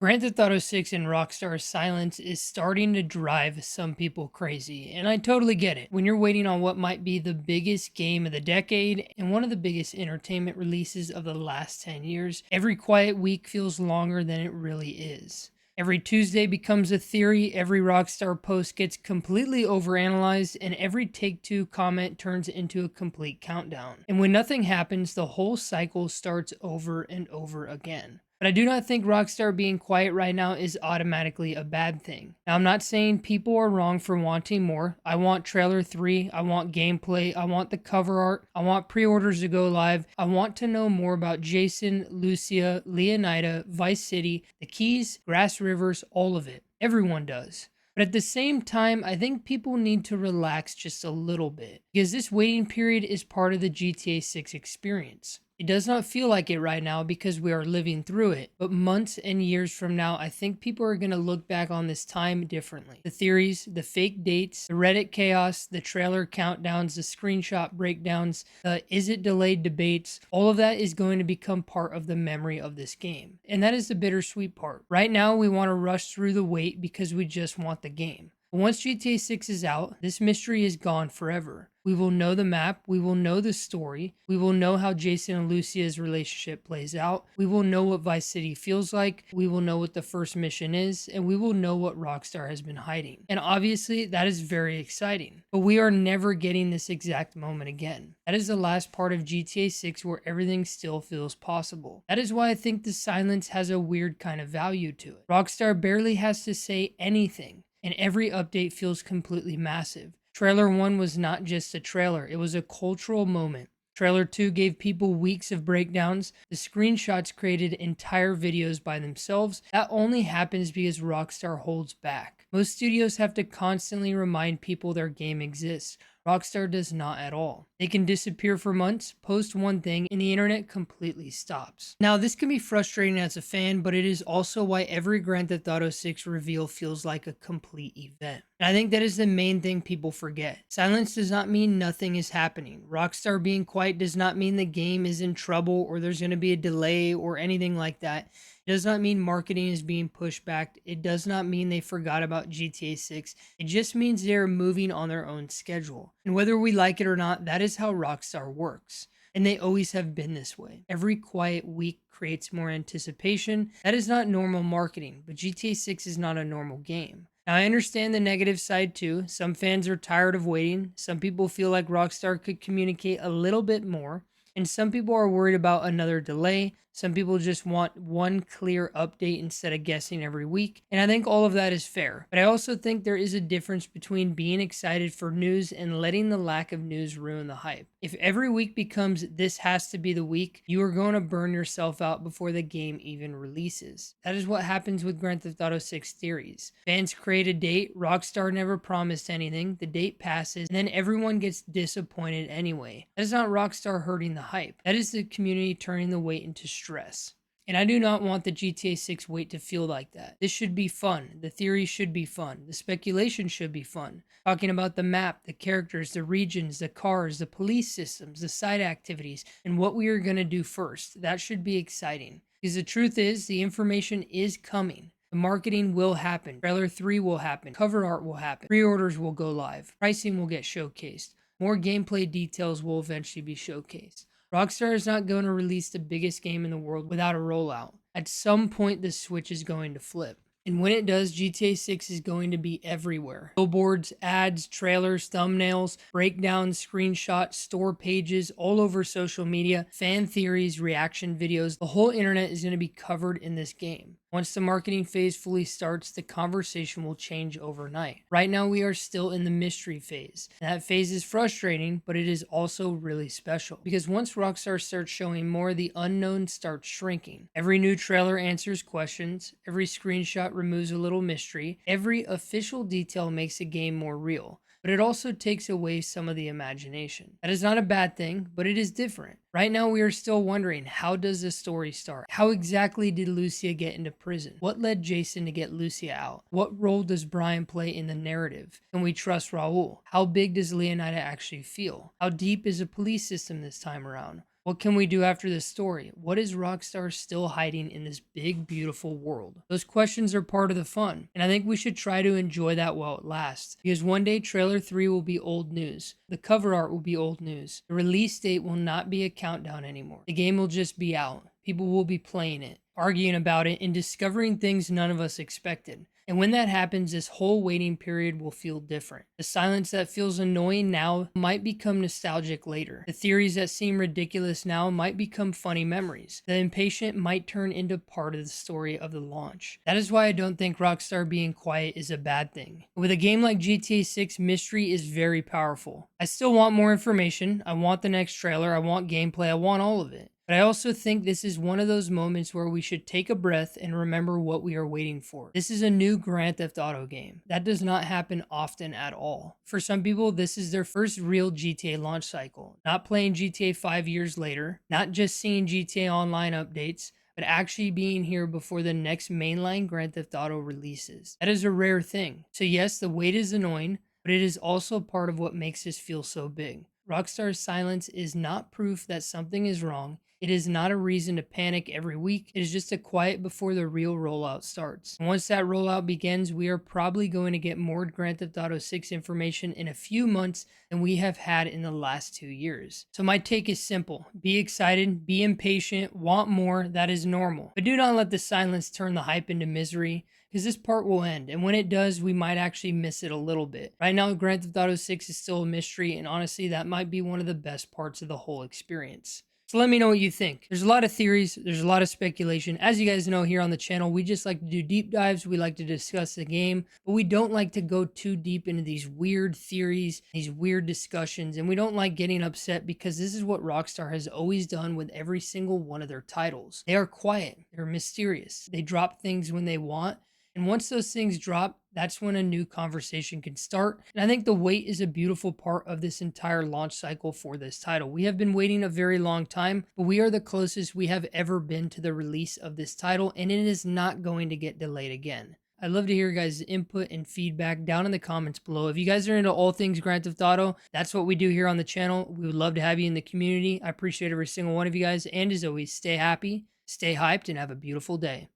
Grand Theft Auto 6 and Rockstar's silence is starting to drive some people crazy, and I totally get it. When you're waiting on what might be the biggest game of the decade and one of the biggest entertainment releases of the last 10 years, every quiet week feels longer than it really is. Every Tuesday becomes a theory, every Rockstar post gets completely overanalyzed, and every Take-Two comment turns into a complete countdown. And when nothing happens, the whole cycle starts over and over again. But I do not think Rockstar being quiet right now is automatically a bad thing. Now, I'm not saying people are wrong for wanting more. I want Trailer 3, I want gameplay, I want the cover art, I want pre-orders to go live, I want to know more about Jason, Lucia, Leonida, Vice City, the Keys, Grass Rivers, all of it. Everyone does. But at the same time, I think people need to relax just a little bit because this waiting period is part of the GTA 6 experience. It does not feel like it right now because we are living through it, but months and years from now, I think people are going to look back on this time differently. The theories, the fake dates, the Reddit chaos, the trailer countdowns, the screenshot breakdowns, the is it delayed debates, all of that is going to become part of the memory of this game. And that is the bittersweet part. Right now, we want to rush through the wait because we just want the game. But once GTA 6 is out, this mystery is gone forever. We will know the map, we will know the story, we will know how Jason and Lucia's relationship plays out, we will know what Vice City feels like, we will know what the first mission is, and we will know what Rockstar has been hiding. And obviously, that is very exciting. But we are never getting this exact moment again. That is the last part of GTA 6 where everything still feels possible. That is why I think the silence has a weird kind of value to it. Rockstar barely has to say anything, and every update feels completely massive. Trailer 1 was not just a trailer, it was a cultural moment. Trailer 2 gave people weeks of breakdowns. The screenshots created entire videos by themselves. That only happens because Rockstar holds back. Most studios have to constantly remind people their game exists. Rockstar does not at all. They can disappear for months, post one thing, and the internet completely stops. Now, this can be frustrating as a fan, but it is also why every Grand Theft Auto 6 reveal feels like a complete event. And I think that is the main thing people forget. Silence does not mean nothing is happening. Rockstar being quiet does not mean the game is in trouble or there's going to be a delay or anything like that. It does not mean marketing is being pushed back. It does not mean they forgot about GTA 6. It just means they're moving on their own schedule. And whether we like it or not, that is how Rockstar works. And they always have been this way. Every quiet week creates more anticipation. That is not normal marketing, but GTA 6 is not a normal game. Now, I understand the negative side too. Some fans are tired of waiting. Some people feel like Rockstar could communicate a little bit more. And some people are worried about another delay. Some people just want one clear update instead of guessing every week. And I think all of that is fair. But I also think there is a difference between being excited for news and letting the lack of news ruin the hype. If every week becomes this has to be the week, you are going to burn yourself out before the game even releases. That is what happens with Grand Theft Auto 6 theories. Fans create a date, Rockstar never promised anything, the date passes, and then everyone gets disappointed anyway. That is not Rockstar hurting the hype. That is the community turning the wait into stress. And I do not want the GTA 6 wait to feel like that. This should be fun. The theory should be fun. The speculation should be fun. Talking about the map, the characters, the regions, the cars, the police systems, the side activities, and what we are going to do first. That should be exciting. Because the truth is, the information is coming. The marketing will happen. Trailer 3 will happen. Cover art will happen. Pre-orders will go live. Pricing will get showcased. More gameplay details will eventually be showcased. Rockstar is not going to release the biggest game in the world without a rollout. At some point, the switch is going to flip. And when it does, GTA 6 is going to be everywhere. Billboards, ads, trailers, thumbnails, breakdowns, screenshots, store pages, all over social media, fan theories, reaction videos. The whole internet is going to be covered in this game. Once the marketing phase fully starts, the conversation will change overnight. Right now, we are still in the mystery phase. That phase is frustrating, but it is also really special. Because once Rockstar starts showing more, the unknown starts shrinking. Every new trailer answers questions. Every screenshot removes a little mystery. Every official detail makes a game more real. But it also takes away some of the imagination. That is not a bad thing, but it is different. Right now, we are still wondering, how does the story start? How exactly did Lucia get into prison? What led Jason to get Lucia out? What role does Brian play in the narrative? Can we trust Raul? How big does Leonida actually feel? How deep is the police system this time around? What can we do after this story? What is Rockstar still hiding in this big, beautiful world? Those questions are part of the fun, and I think we should try to enjoy that while it lasts. Because one day, Trailer 3 will be old news. The cover art will be old news. The release date will not be a countdown anymore. The game will just be out. People will be playing it, arguing about it, and discovering things none of us expected. And when that happens, this whole waiting period will feel different. The silence that feels annoying now might become nostalgic later. The theories that seem ridiculous now might become funny memories. The impatient might turn into part of the story of the launch. That is why I don't think Rockstar being quiet is a bad thing. With a game like GTA 6, mystery is very powerful. I still want more information. I want the next trailer. I want gameplay. I want all of it. But I also think this is one of those moments where we should take a breath and remember what we are waiting for. This is a new Grand Theft Auto game. That does not happen often at all. For some people, this is their first real GTA launch cycle. Not playing GTA 5 years later, not just seeing GTA Online updates, but actually being here before the next mainline Grand Theft Auto releases. That is a rare thing. So yes, the wait is annoying, but it is also part of what makes this feel so big. Rockstar's silence is not proof that something is wrong. It is not a reason to panic every week. It is just a quiet before the real rollout starts. And once that rollout begins, we are probably going to get more Grand Theft Auto 6 information in a few months than we have had in the last 2 years. So my take is simple. Be excited, be impatient, want more, that is normal. But do not let the silence turn the hype into misery, because this part will end, and when it does, we might actually miss it a little bit. Right now, Grand Theft Auto 6 is still a mystery, and honestly, that might be one of the best parts of the whole experience. So let me know what you think. There's a lot of theories, there's a lot of speculation. As you guys know here on the channel, we just like to do deep dives, we like to discuss the game, but we don't like to go too deep into these weird theories, these weird discussions, and we don't like getting upset because this is what Rockstar has always done with every single one of their titles. They are quiet, they're mysterious, they drop things when they want, and once those things drop, that's when a new conversation can start. And I think the wait is a beautiful part of this entire launch cycle for this title. We have been waiting a very long time, but we are the closest we have ever been to the release of this title, and it is not going to get delayed again. I'd love to hear your guys' input and feedback down in the comments below. If you guys are into all things Grand Theft Auto, that's what we do here on the channel. We would love to have you in the community. I appreciate every single one of you guys. And as always, stay happy, stay hyped, and have a beautiful day.